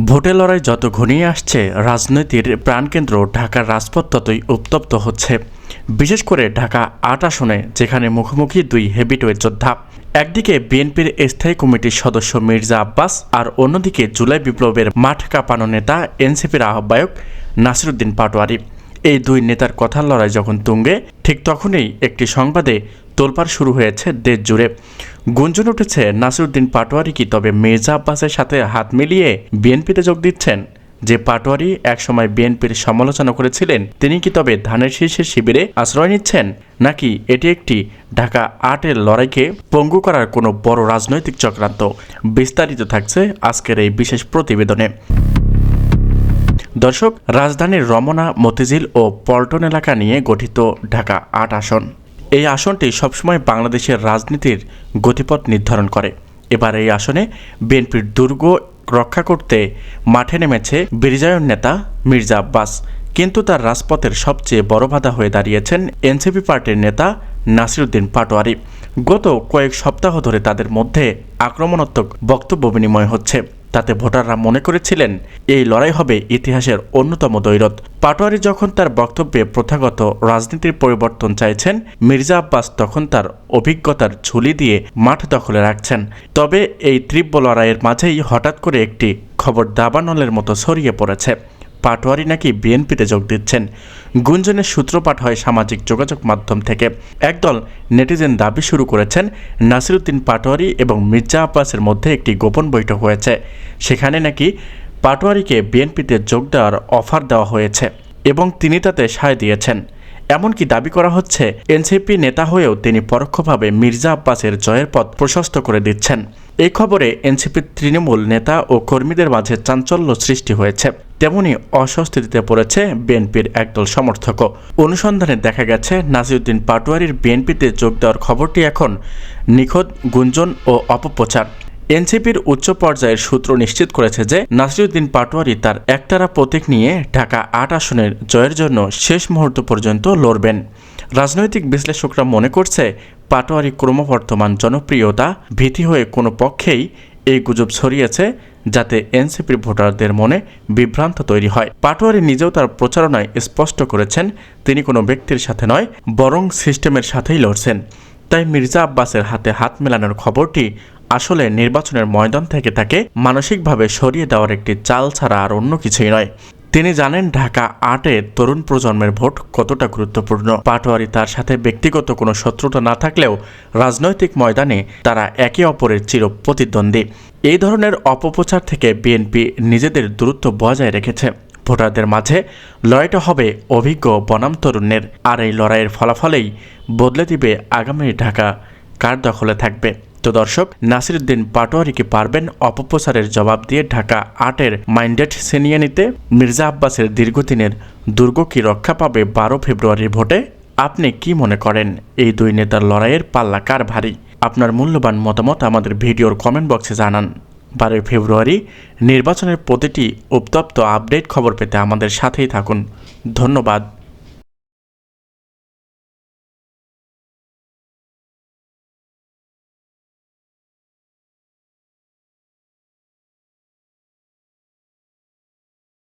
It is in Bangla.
ভোটের লড়াই যত ঘনিয়ে আসছে, রাজনীতির প্রাণকেন্দ্র ঢাকার রাজপথ ততই উত্তপ্ত হচ্ছে। বিশেষ করে ঢাকা ৮ আসনে, যেখানে মুখোমুখি দুই হেভিওয়েট যোদ্ধা। একদিকে বিএনপির স্থায়ী কমিটির সদস্য মির্জা আব্বাস, আর অন্যদিকে জুলাই বিপ্লবের মাঠ কাঁপানো নেতা এনসিপির আহ্বায়ক নাসিরুদ্দিন পাটোয়ারি। এই দুই নেতার কথার লড়াই যখন তুঙ্গে, ঠিক তখনই একটি সংবাদে তোলপাড় শুরু হয়েছে দেশ জুড়ে। গুঞ্জন উঠেছে, নাসিরুদ্দিন পাটোয়ারি কি তবে মির্জা আব্বাসের সাথে হাত মিলিয়ে বিএনপিতে যোগ দিচ্ছেন? যে পাটোয়ারি একসময় বিএনপির সমালোচনা করেছিলেন, তিনি কি তবে ধানের শীর্ষের শিবিরে আশ্রয় নিচ্ছেন, নাকি এটি একটি ঢাকা ৮-এর লড়াইকে পঙ্গু করার কোনো বড় রাজনৈতিক চক্রান্ত? বিস্তারিত থাকছে আজকের এই বিশেষ প্রতিবেদনে। দর্শক, রাজধানীর রমনা, মতিঝিল ও পল্টন এলাকা নিয়ে গঠিত ঢাকা ৮ আসন। এই আসনটি সবসময় বাংলাদেশের রাজনীতির গতিপথ নির্ধারণ করে। এবার এই আসনে বিএনপির দুর্গ রক্ষা করতে মাঠে নেমেছে বিরজায়ন নেতা মির্জা আব্বাস। কিন্তু তার রাজপথের সবচেয়ে বড় বাধা হয়ে দাঁড়িয়েছেন এনসিপি পার্টির নেতা নাসিরুদ্দিন পাটোয়ারি। গত কয়েক সপ্তাহ ধরে তাদের মধ্যে আক্রমণাত্মক বক্তব্য বিনিময় হচ্ছে। তাতে ভোটাররা মনে করেছিলেন এই লড়াই হবে ইতিহাসের অন্যতম দ্বৈরথ। পাটোয়ারি যখন তার বক্তব্যে প্রথাগত রাজনীতির পরিবর্তন চাইছেন, মির্জা আব্বাস তখন তার অভিজ্ঞতার ঝুলি দিয়ে মাঠ দখলে রাখছেন। তবে এই তীব্র লড়াইয়ের মাঝেই হঠাৎ করে একটি খবর দাবানলের মতো ছড়িয়ে পড়েছে। পাটোয়ারি নাকি বিএনপিতে যোগ দিচ্ছেন। গুঞ্জনের সূত্রপাত হয় সামাজিক যোগাযোগ মাধ্যম থেকে। একদল নেটিজেন দাবি শুরু করেছেন, নাসিরুদ্দিন পাটোয়ারি এবং মির্জা আব্বাসের মধ্যে একটি গোপন বৈঠক হয়েছে। সেখানে নাকি পাটোয়ারিকে বিএনপিতে যোগ দেওয়ার অফার দেওয়া হয়েছে এবং তিনি তাতে সায় দিয়েছেন। এমনকি দাবি করা হচ্ছে, এনসিপি নেতা হয়েও তিনি পরোক্ষভাবে মির্জা আব্বাসের জয়ের পথ প্রশস্ত করে দিচ্ছেন। এই খবরে এনসিপির তৃণমূল নেতা ও কর্মীদের মাঝে চাঞ্চল্য সৃষ্টি হয়েছে। তেমনি অস্বস্তিতে পড়েছে বিএনপির একদল সমর্থকও। অনুসন্ধানে দেখা গেছে, নাসিরুদ্দিন পাটোয়ারির বিএনপিতে যোগ দেওয়ার খবরটি এখন নিখোঁজ গুঞ্জন ও অপপ্রচার। এনসিপির উচ্চ পর্যায়ের সূত্র নিশ্চিত করেছে যে নাসিরুদ্দিন পাটোয়ারি তার একতারা প্রতীক নিয়ে ঢাকা ৮ আসনের জয়ের জন্য শেষ মুহূর্ত পর্যন্ত লড়বেন। রাজনৈতিক বিশ্লেষকরা মনে করছে, পাটোয়ারি ক্রমবর্ধমান জনপ্রিয়তা ভীতি হয়ে কোনো পক্ষেই এই গুজব ছড়িয়েছে, যাতে এনসিপির ভোটারদের মনে বিভ্রান্ত তৈরি হয়। পাটোয়ারি নিজেও তার প্রচারণায় স্পষ্ট করেছেন, তিনি কোনো ব্যক্তির সাথে নয়, বরং সিস্টেমের সাথেই লড়ছেন। তাই মির্জা আব্বাসের হাতে হাত মেলানোর খবরটি আসলে নির্বাচনের ময়দান থেকে তাকে মানসিকভাবে সরিয়ে দেওয়ার একটি চাল ছাড়া আর অন্য কিছুই নয়। তিনি জানেন ঢাকা ৮-এ তরুণ প্রজন্মের ভোট কতটা গুরুত্বপূর্ণ। পাটোয়ারি তার সাথে ব্যক্তিগত কোনো শত্রুতা না থাকলেও রাজনৈতিক ময়দানে তারা একে অপরের চির প্রতিদ্বন্দ্বী। এই ধরনের অপপ্রচার থেকে বিএনপি নিজেদের দূরত্ব বজায় রেখেছে। ভোটারদের মাঝে লড়াইটা হবে অভিজ্ঞ বনাম তরুণের, আর এই লড়াইয়ের ফলাফলেই বদলে দিবে আগামী ঢাকা কার দখলে থাকবে। তো দর্শক, নাসিরুদ্দিন পাটোয়ারি কি পারবেন অপপ্রচারের জবাব দিয়ে ঢাকা ৮-এর মাইন্ডেট ছিনিয়ে নিতে? মির্জা আব্বাসের দীর্ঘদিনের দুর্গ কি রক্ষা পাবে ১২ ফেব্রুয়ারির ভোটে? আপনি কি মনে করেন, এই দুই নেতার লড়াইয়ের পাল্লা কার ভারী? আপনার মূল্যবান মতামত আমাদের ভিডিওর কমেন্ট বক্সে জানান। ১২ ফেব্রুয়ারি নির্বাচনের প্রতিটি উত্তপ্ত আপডেট খবর পেতে আমাদের সাথেই থাকুন। ধন্যবাদ।